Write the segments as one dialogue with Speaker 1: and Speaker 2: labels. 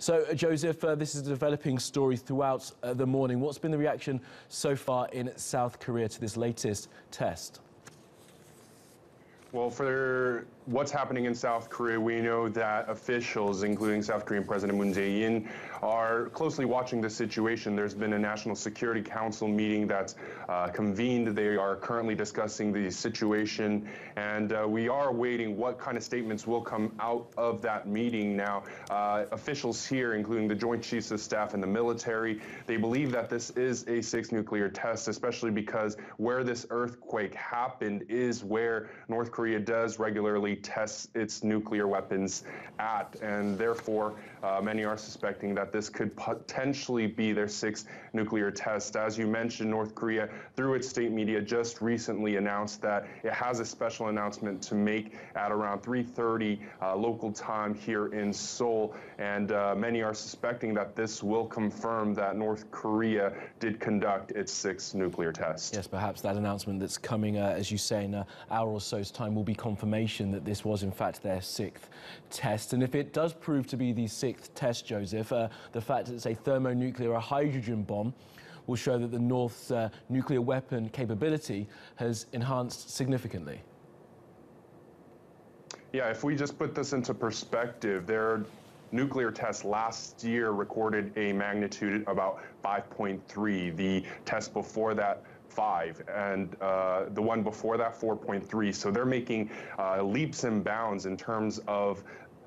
Speaker 1: So, Joseph, this is a developing story throughout the morning. What's been the reaction so far in South Korea to this latest test?
Speaker 2: Well, for what's happening in South Korea, we know that officials, including South Korean President Moon Jae-in, are closely watching the situation. There's been a National Security Council meeting that's convened. They are currently discussing the situation, and we are waiting what kind of statements will come out of that meeting. Now, officials here, including the Joint Chiefs of Staff and the military, they believe that this is a sixth nuclear test, especially because where this earthquake happened is where North Korea does regularly test its nuclear weapons at, and therefore many are suspecting that this could potentially be their sixth nuclear test. As you mentioned, North Korea, through its state media, just recently announced that it has a special announcement to make at around 3:30 local time here in Seoul, and many are suspecting that this will confirm that North Korea did conduct its sixth nuclear test.
Speaker 1: Yes, perhaps that announcement that's coming, as you say, in an hour or so's time will be confirmation that this was in fact their sixth test. And if it does prove to be the sixth test, Joseph, the fact that it's a thermonuclear, a hydrogen bomb, will show that the North's nuclear weapon capability has enhanced significantly.
Speaker 2: Yeah, if we just put this into perspective, their nuclear test last year recorded a magnitude about 5.3. The test before that, 5, and the one before that, 4.3. So they're making leaps and bounds in terms of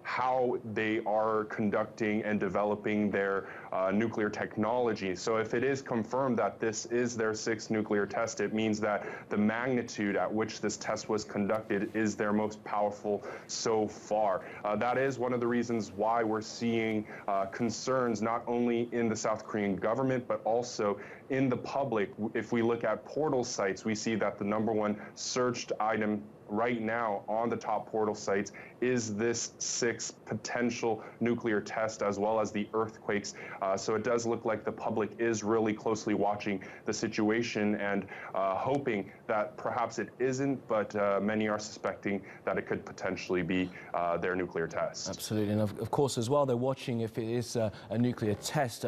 Speaker 2: how they are conducting and developing their nuclear technology. So if it is confirmed that this is their sixth nuclear test, it means that the magnitude at which this test was conducted is their most powerful so far. That is one of the reasons why we're seeing concerns not only in the South Korean government, but also in the public. If we look at portal sites, we see that the #1 searched item right now on the top portal sites is this sixth potential nuclear test, as well as the earthquakes. So it does look like the public is really closely watching the situation and hoping that perhaps it isn't, but many are suspecting that it could potentially be their nuclear test.
Speaker 1: Absolutely, and of course as well, they're watching if it is a nuclear test,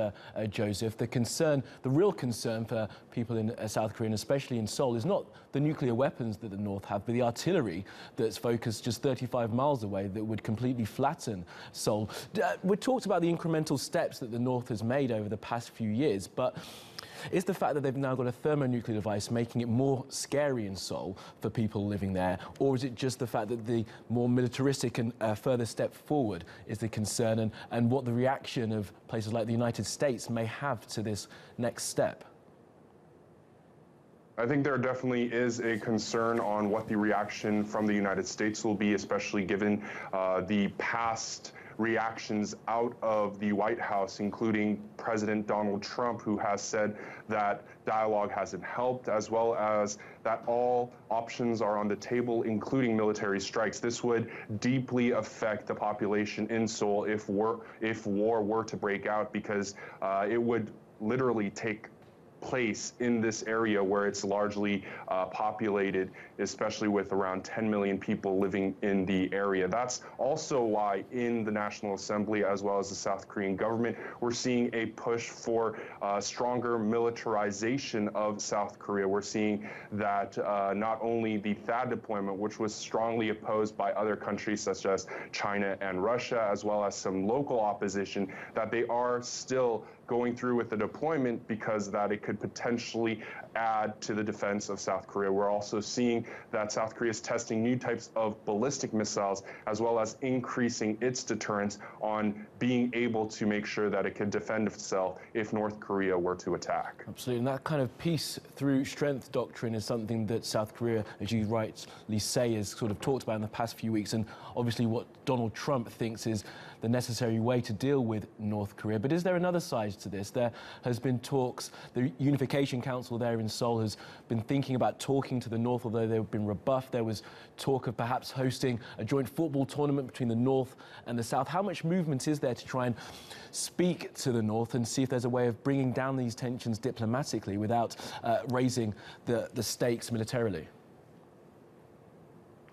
Speaker 1: Joseph. The real concern for people in South Korea, and especially in Seoul, is not the nuclear weapons that the North have, but the artillery that's focused just 35 miles away that would completely flatten Seoul. We talked about the incremental steps that the North has made over the past few years, but is the fact that they've now got a thermonuclear device making it more scary in Seoul for people living there, or is it just the fact that the more militaristic and further step forward is the concern, and what the reaction of places like the United States may have to this next step?
Speaker 2: I think there definitely is a concern on what the reaction from the United States will be, especially given the past reactions out of the White House, including President Donald Trump, who has said that dialogue hasn't helped, as well as that all options are on the table, including military strikes. This would deeply affect the population in Seoul if war were to break out, because it would literally take place in this area where it's largely populated, especially with around 10 million people living in the area. That's also why in the National Assembly, as well as the South Korean government, we're seeing a push for stronger militarization of South Korea. We're seeing that not only the THAAD deployment, which was strongly opposed by other countries such as China and Russia, as well as some local opposition, that they are still going through with the deployment because that it could potentially add to the defense of South Korea. We're also seeing that South Korea is testing new types of ballistic missiles, as well as increasing its deterrence on being able to make sure that it can defend itself if North Korea were to attack.
Speaker 1: Absolutely, and that kind of peace through strength doctrine is something that South Korea, as you rightly say, has sort of talked about in the past few weeks, and obviously what Donald Trump thinks is the necessary way to deal with North Korea. But is there another side to this? There has been talks, the Unification Council there in Seoul has been thinking about talking to the North, although they've been rebuffed. There was talk of perhaps hosting a joint football tournament between the North and the South. How much movement is there to try and speak to the North and see if there's a way of bringing down these tensions diplomatically without raising the stakes militarily?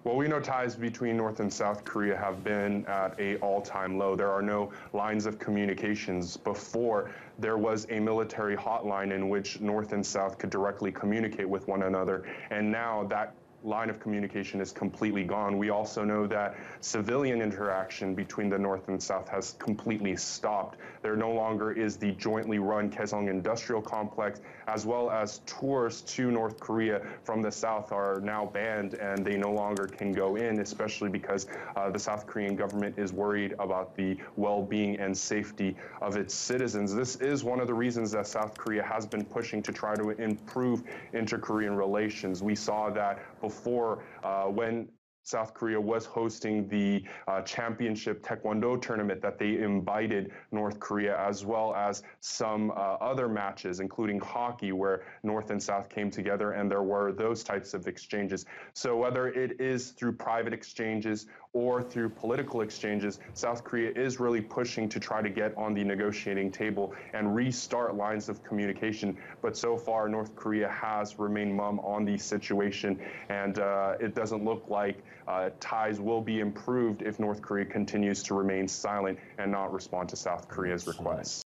Speaker 2: Well, we know ties between North and South Korea have been at an all-time low. There are no lines of communications. Before, there was a military hotline in which North and South could directly communicate with one another, and now that line of communication is completely gone. We also know that civilian interaction between the North and South has completely stopped. There no longer is the jointly run Kaesong Industrial Complex, as well as tours to North Korea from the South are now banned, and they no longer can go in, especially because the South Korean government is worried about the well-being and safety of its citizens. This is one of the reasons that South Korea has been pushing to try to improve inter-Korean relations. We saw that before when South Korea was hosting the championship taekwondo tournament, that they invited North Korea, as well as some other matches, including hockey, where North and South came together, and there were those types of exchanges. So whether it is through private exchanges or through political exchanges, South Korea is really pushing to try to get on the negotiating table and restart lines of communication. But so far, North Korea has remained mum on the situation, and it doesn't look like ties will be improved if North Korea continues to remain silent and not respond to South Korea's requests.